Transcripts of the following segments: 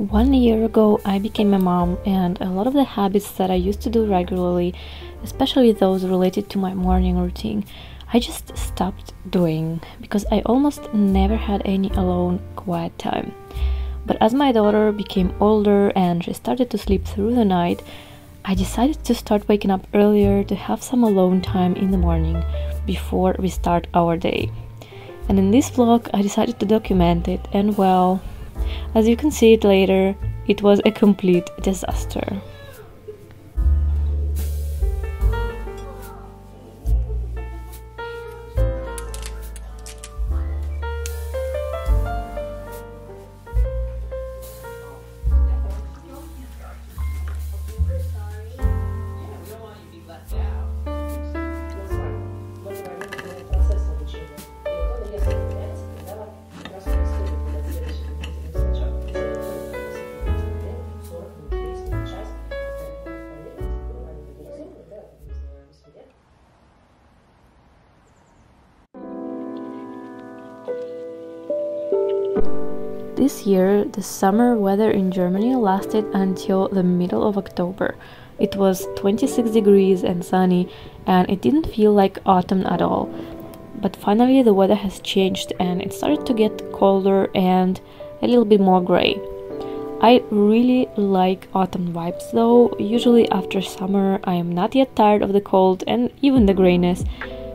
1 year ago, I became a mom, and a lot of the habits that I used to do regularly, especially those related to my morning routine, I just stopped doing because I almost never had any alone, quiet time. But as my daughter became older and she started to sleep through the night, I decided to start waking up earlier to have some alone time in the morning before we start our day. And in this vlog, I decided to document it, and well, as you can see it later, it was a complete disaster. This year, the summer weather in Germany lasted until the middle of October. It was 26 degrees and sunny, and it didn't feel like autumn at all. But finally the weather has changed and it started to get colder and a little bit more gray. I really like autumn vibes though. Usually after summer I am not yet tired of the cold and even the grayness,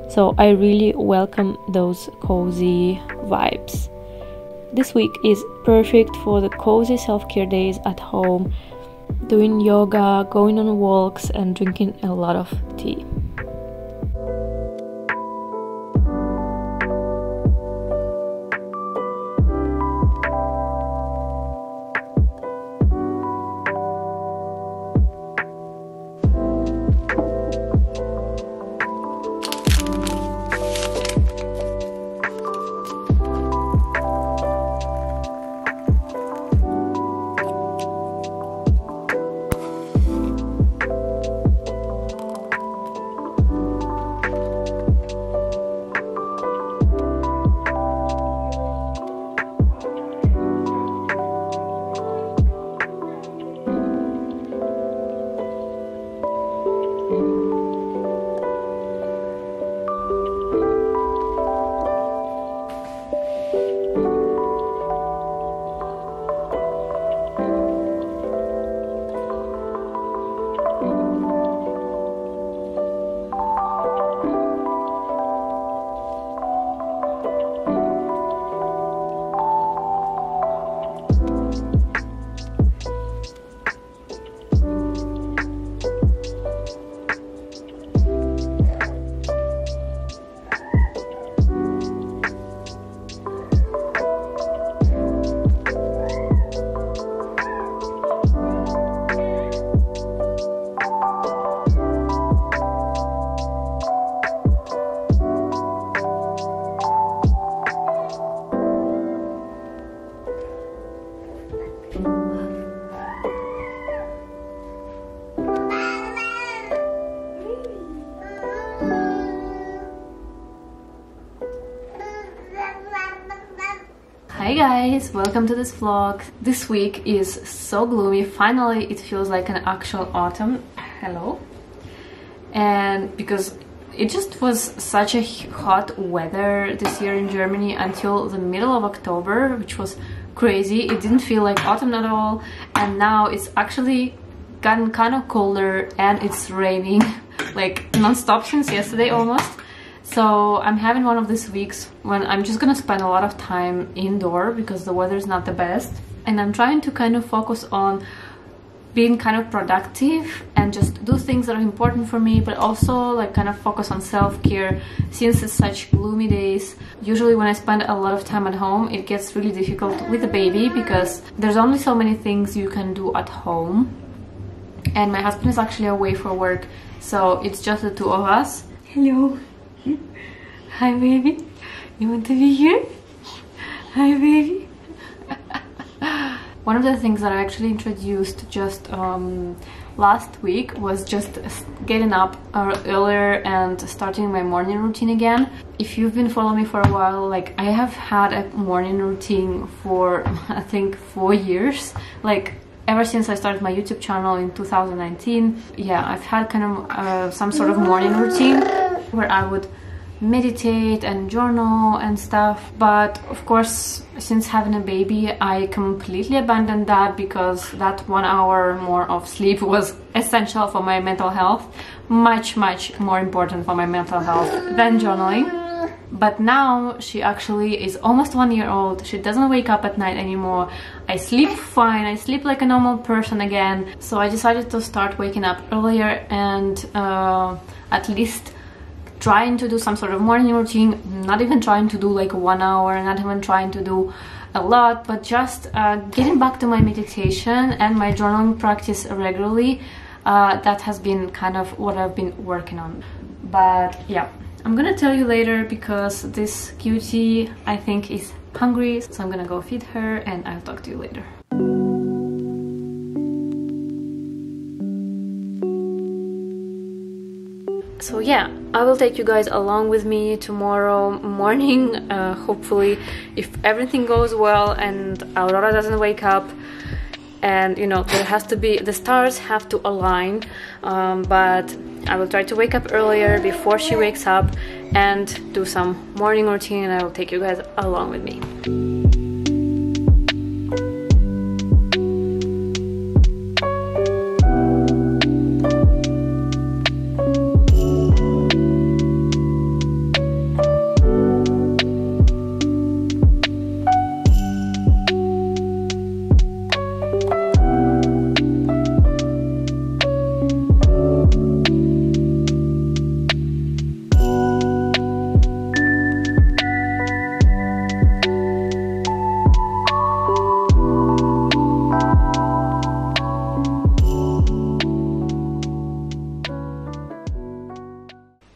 so I really welcome those cozy vibes. This week is perfect for the cozy self-care days at home, doing yoga, going on walks, and drinking a lot of tea. Hi guys, welcome to this vlog. This week is so gloomy. Finally it feels like an actual autumn. Hello. And because it just was such a hot weather this year in Germany until the middle of October, which was crazy. It didn't feel like autumn at all, and now it's actually gotten kind of colder and it's raining like non-stop since yesterday almost. So I'm having one of these weeks when I'm just gonna spend a lot of time indoor because the weather is not the best, and I'm trying to kind of focus on being kind of productive and just do things that are important for me, but also like kind of focus on self-care since it's such gloomy days. Usually when I spend a lot of time at home, it gets really difficult with the baby because there's only so many things you can do at home, and my husband is actually away for work, so it's just the two of us. Hello. Hi baby, you want to be here? Hi baby. One of the things that I actually introduced just last week was just getting up earlier and starting my morning routine again. If you've been following me for a while, like I have had a morning routine for I think 4 years, like ever since I started my YouTube channel in 2019. Yeah, I've had kind of some sort of morning routine where I would meditate and journal and stuff, but of course since having a baby I completely abandoned that, because that 1 hour more of sleep was essential for my mental health, much more important for my mental health than journaling. But now she actually is almost 1 year old. She doesn't wake up at night anymore. I sleep fine. I sleep like a normal person again. So I decided to start waking up earlier and at least trying to do some sort of morning routine. Not even trying to do like 1 hour, not even trying to do a lot, but just getting back to my meditation and my journaling practice regularly. That has been kind of what I've been working on. But yeah, I'm gonna tell you later, because this cutie I think is hungry, so I'm gonna go feed her and I'll talk to you later. So yeah, I will take you guys along with me tomorrow morning, hopefully, if everything goes well and Aurora doesn't wake up. And you know, there has to be, the stars have to align, but I will try to wake up earlier before she wakes up and do some morning routine, and I will take you guys along with me.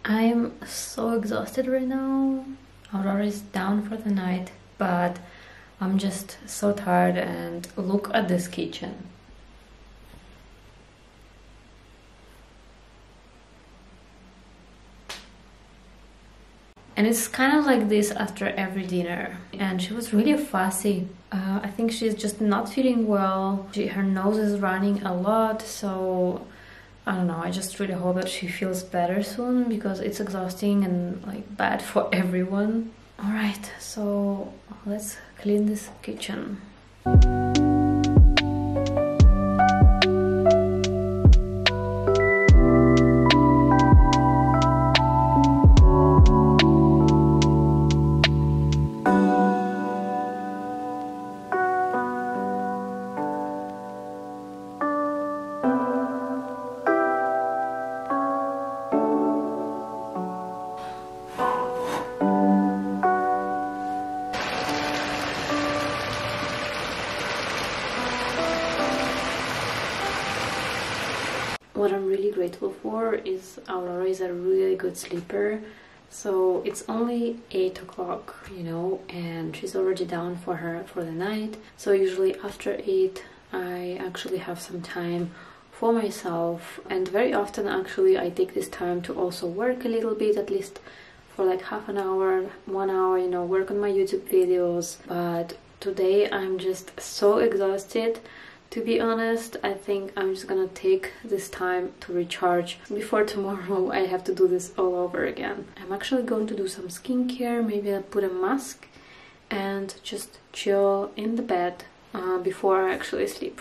I'm so exhausted right now. Aurora is down for the night, but I'm just so tired, and look at this kitchen. And it's kind of like this after every dinner. And she was really fussy. I think she's just not feeling well. Her nose is running a lot, so I don't know, I just really hope that she feels better soon, because it's exhausting and like bad for everyone. Alright, so let's clean this kitchen. What I'm really grateful for is Aurora is a really good sleeper. So it's only 8 o'clock, you know, and she's already down for the night. So usually after 8 I actually have some time for myself, and very often actually I take this time to also work a little bit, at least for like half an hour, 1 hour, you know, work on my YouTube videos. But today I'm just so exhausted. To be honest, I think I'm just gonna take this time to recharge before tomorrow I have to do this all over again. I'm actually going to do some skincare, maybe I'll put a mask and just chill in the bed before I actually sleep.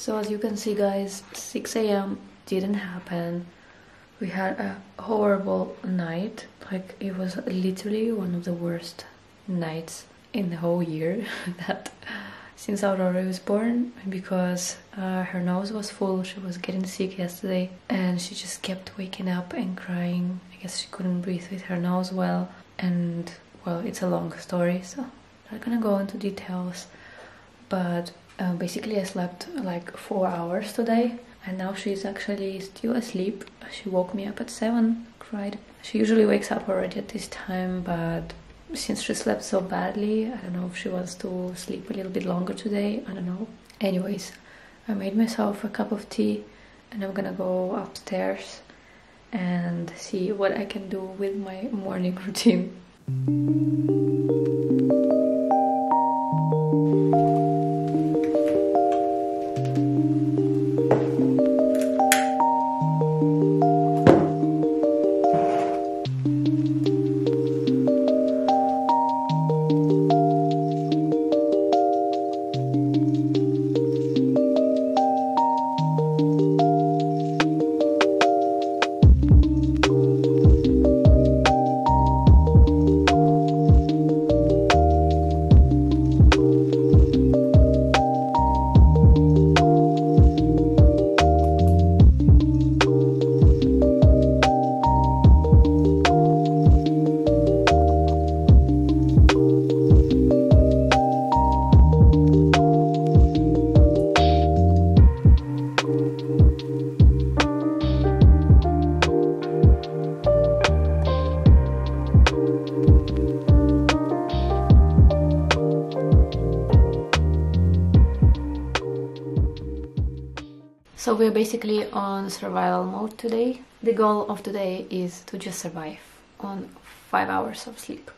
So as you can see guys, 6 a.m. didn't happen. We had a horrible night. Like, it was literally one of the worst nights in the whole year that since Aurora was born, because her nose was full. She was getting sick yesterday and she just kept waking up and crying. I guess she couldn't breathe with her nose well, and well, it's a long story, so I'm not gonna go into details, but basically I slept like 4 hours today, and now she's actually still asleep. She woke me up at 7, cried. She usually wakes up already at this time, but since she slept so badly, I don't know if she wants to sleep a little bit longer today, I don't know. Anyways, I made myself a cup of tea and I'm gonna go upstairs and see what I can do with my morning routine. So we're basically on survival mode today. The goal of today is to just survive on 5 hours of sleep.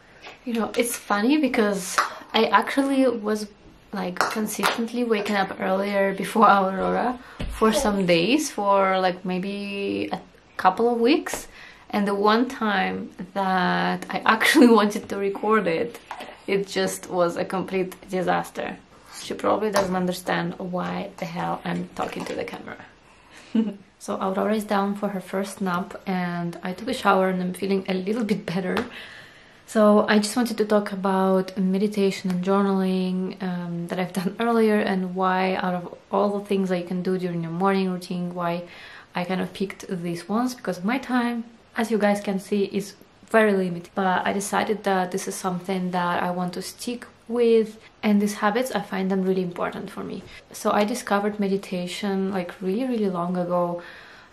You know, it's funny because I actually was like consistently waking up earlier before Aurora for some days, for like maybe a couple of weeks. And the one time that I actually wanted to record it, it just was a complete disaster. She probably doesn't understand why the hell I'm talking to the camera. So Aurora is down for her first nap and I took a shower and I'm feeling a little bit better. So I just wanted to talk about meditation and journaling that I've done earlier, and why out of all the things that you can do during your morning routine, why I kind of picked these ones, because my time, as you guys can see, is very limited. But I decided that this is something that I want to stick with, and these habits, I find them really important for me. So I discovered meditation like really long ago.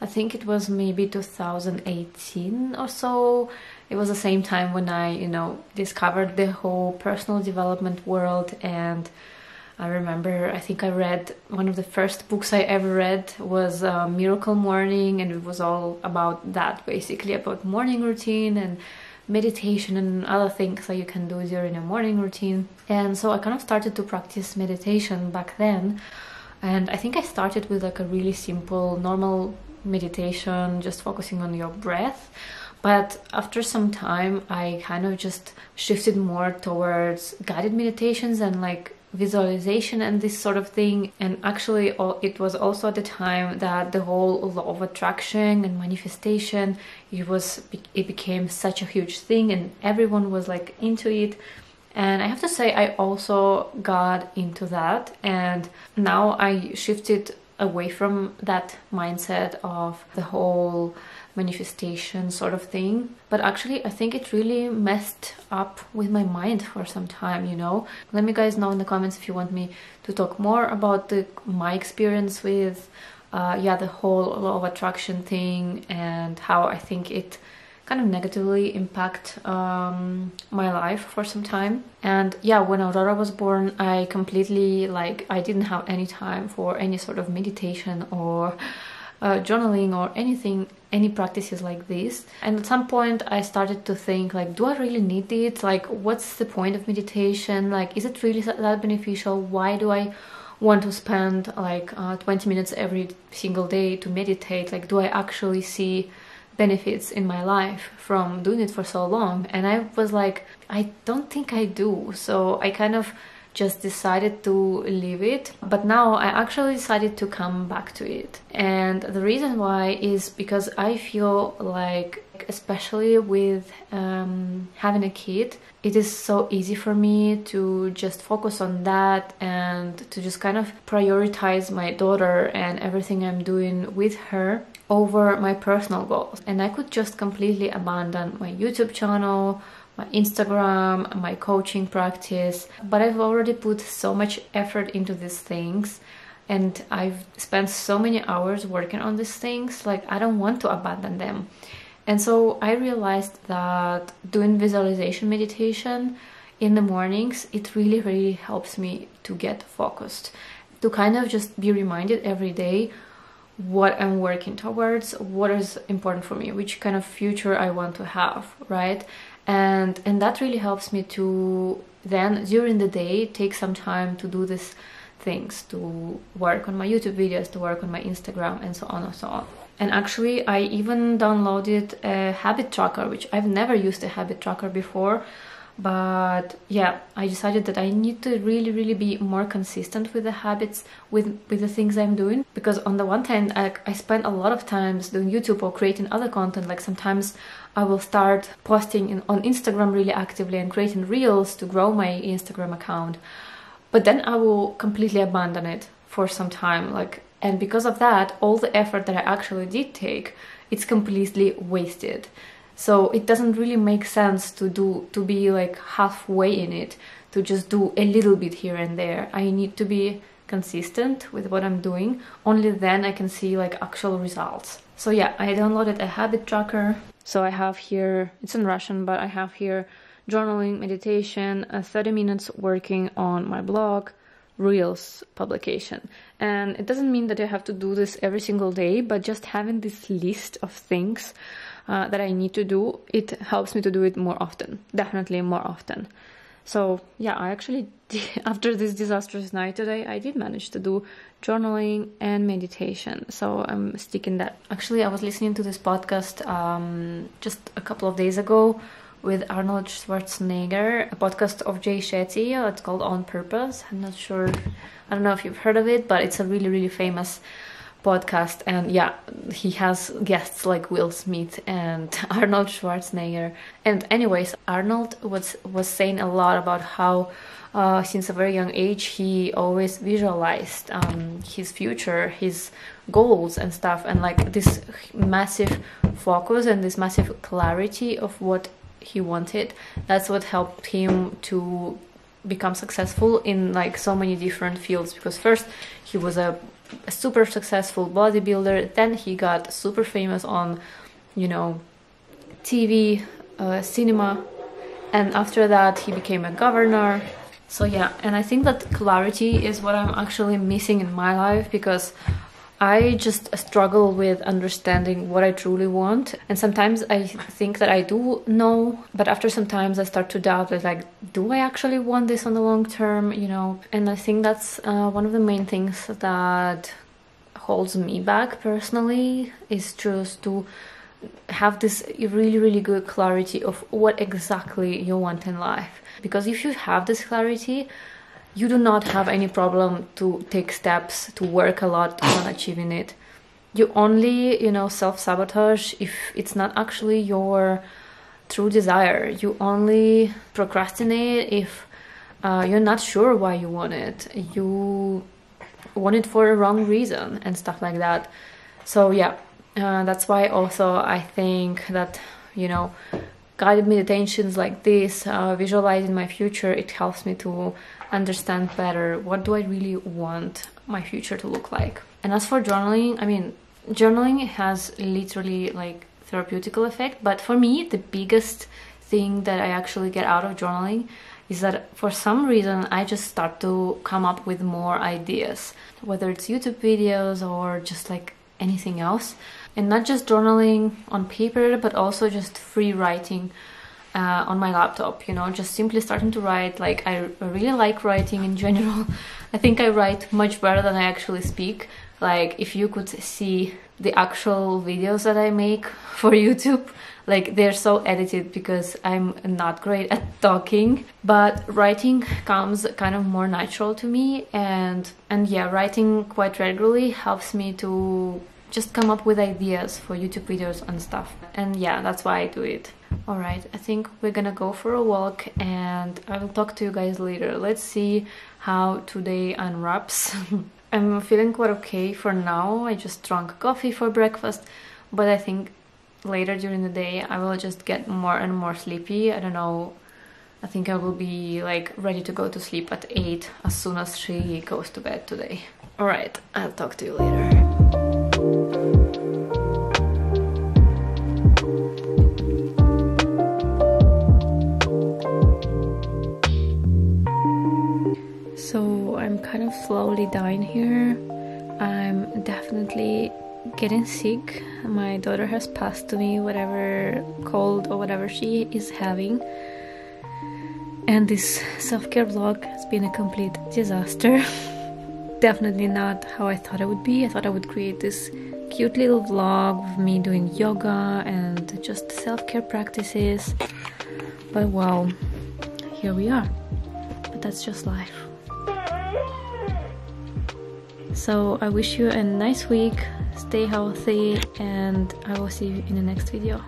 I think it was maybe 2018 or so. It was the same time when I, you know, discovered the whole personal development world. And I remember, I think I read, one of the first books I ever read was Miracle Morning, and it was all about that, basically about morning routine and meditation and other things that you can do during a morning routine. And so I kind of started to practice meditation back then, and I think I started with like a really simple normal meditation, just focusing on your breath. But after some time I kind of just shifted more towards guided meditations and like visualization and this sort of thing. And actually it was also at the time that the whole law of attraction and manifestation, it became such a huge thing and everyone was like into it. And I have to say, I also got into that, and now I shifted away from that mindset of the whole manifestation sort of thing. But actually I think it really messed up with my mind for some time, you know. Let me guys know in the comments if you want me to talk more about my experience with the whole law of attraction thing, and how I think it kind of negatively impact my life for some time. And yeah, when Aurora was born, I completely, like, I didn't have any time for any sort of meditation or journaling or anything, any practices like this. And at some point I started to think, like, do I really need it? Like, what's the point of meditation? Like, is it really that beneficial? Why do I want to spend like 20 minutes every single day to meditate? Like, do I actually see benefits in my life from doing it for so long? And I was like, I don't think I do. So I kind of just decided to leave it. But now I actually decided to come back to it. And the reason why is because I feel like, especially with having a kid, it is so easy for me to just focus on that and to just kind of prioritize my daughter and everything I'm doing with her over my personal goals. And I could just completely abandon my YouTube channel, my Instagram, my coaching practice. But I've already put so much effort into these things, and I've spent so many hours working on these things, like I don't want to abandon them. And so I realized that doing visualization meditation in the mornings, it really, really helps me to get focused, to kind of just be reminded every day what I'm working towards, what is important for me, which kind of future I want to have, right? And that really helps me to then, during the day, take some time to do these things, to work on my YouTube videos, to work on my Instagram, and so on and so on. And actually, I even downloaded a habit tracker, which I've never used a habit tracker before. But yeah, I decided that I need to really, really be more consistent with the habits, with the things I'm doing. Because on the one hand, I spend a lot of times doing YouTube or creating other content. Like sometimes I will start posting on Instagram really actively and creating reels to grow my Instagram account. But then I will completely abandon it for some time. And because of that, all the effort that I actually did take, it's completely wasted. So it doesn't really make sense to be like halfway in it, to just do a little bit here and there. I need to be consistent with what I'm doing. Only then I can see like actual results. So yeah, I downloaded a habit tracker. So I have here, it's in Russian, but I have here journaling, meditation, 30 minutes working on my blog, Reels publication. And it doesn't mean that I have to do this every single day, but just having this list of things that I need to do, it helps me to do it more often, definitely more often. So yeah, I actually did, after this disastrous night today, I did manage to do journaling and meditation. So I'm sticking that. Actually, I was listening to this podcast just a couple of days ago with Arnold Schwarzenegger, a podcast of Jay Shetty. It's called On Purpose. I'm not sure, I don't know if you've heard of it, but it's a really, really famous podcast. And yeah, he has guests like Will Smith and Arnold Schwarzenegger. And anyways, Arnold was saying a lot about how since a very young age he always visualized his future, his goals and stuff, and like this massive focus and this massive clarity of what he wanted. That's what helped him to become successful in like so many different fields, because first he was a super successful bodybuilder, then he got super famous on, you know, TV, cinema, and after that he became a governor. So yeah, and I think that clarity is what I'm actually missing in my life, because I just struggle with understanding what I truly want. And sometimes I think that I do know, but after some times I start to doubt that, like, do I actually want this on the long term, you know? And I think that's one of the main things that holds me back personally, is just to have this really, really good clarity of what exactly you want in life. Because if you have this clarity, you do not have any problem to take steps, to work a lot on achieving it. You only, you know, self-sabotage if it's not actually your true desire. You only procrastinate if you're not sure why you want it. You want it for a wrong reason and stuff like that. So yeah, that's why also I think that, you know, guided meditations like this, visualizing my future, it helps me to understand better what do I really want my future to look like. And as for journaling, I mean, journaling has literally like therapeutical effect, but for me the biggest thing that I actually get out of journaling is that for some reason I just start to come up with more ideas, whether it's YouTube videos or just like anything else. And not just journaling on paper, but also just free writing on my laptop, you know, just simply starting to write. Like, I really like writing in general. I think I write much better than I actually speak. Like, if you could see the actual videos that I make for YouTube. Like, they're so edited because I'm not great at talking, but writing comes kind of more natural to me, and yeah, writing quite regularly helps me to just come up with ideas for YouTube videos and stuff. And yeah, that's why I do it. Alright, I think we're gonna go for a walk and I will talk to you guys later. Let's see how today unwraps. I'm feeling quite okay for now. I just drank coffee for breakfast, but I think later during the day I will just get more and more sleepy. I don't know, I think I will be like ready to go to sleep at 8 as soon as she goes to bed today. Alright, I'll talk to you later. So I'm kind of slowly dying here. I'm definitely getting sick. My daughter has passed to me whatever cold or whatever she is having. And this self-care vlog has been a complete disaster. Definitely not how I thought it would be. I thought I would create this cute little vlog of me doing yoga and just self-care practices. But wow, here we are. But that's just life. So I wish you a nice week, stay healthy, and I will see you in the next video.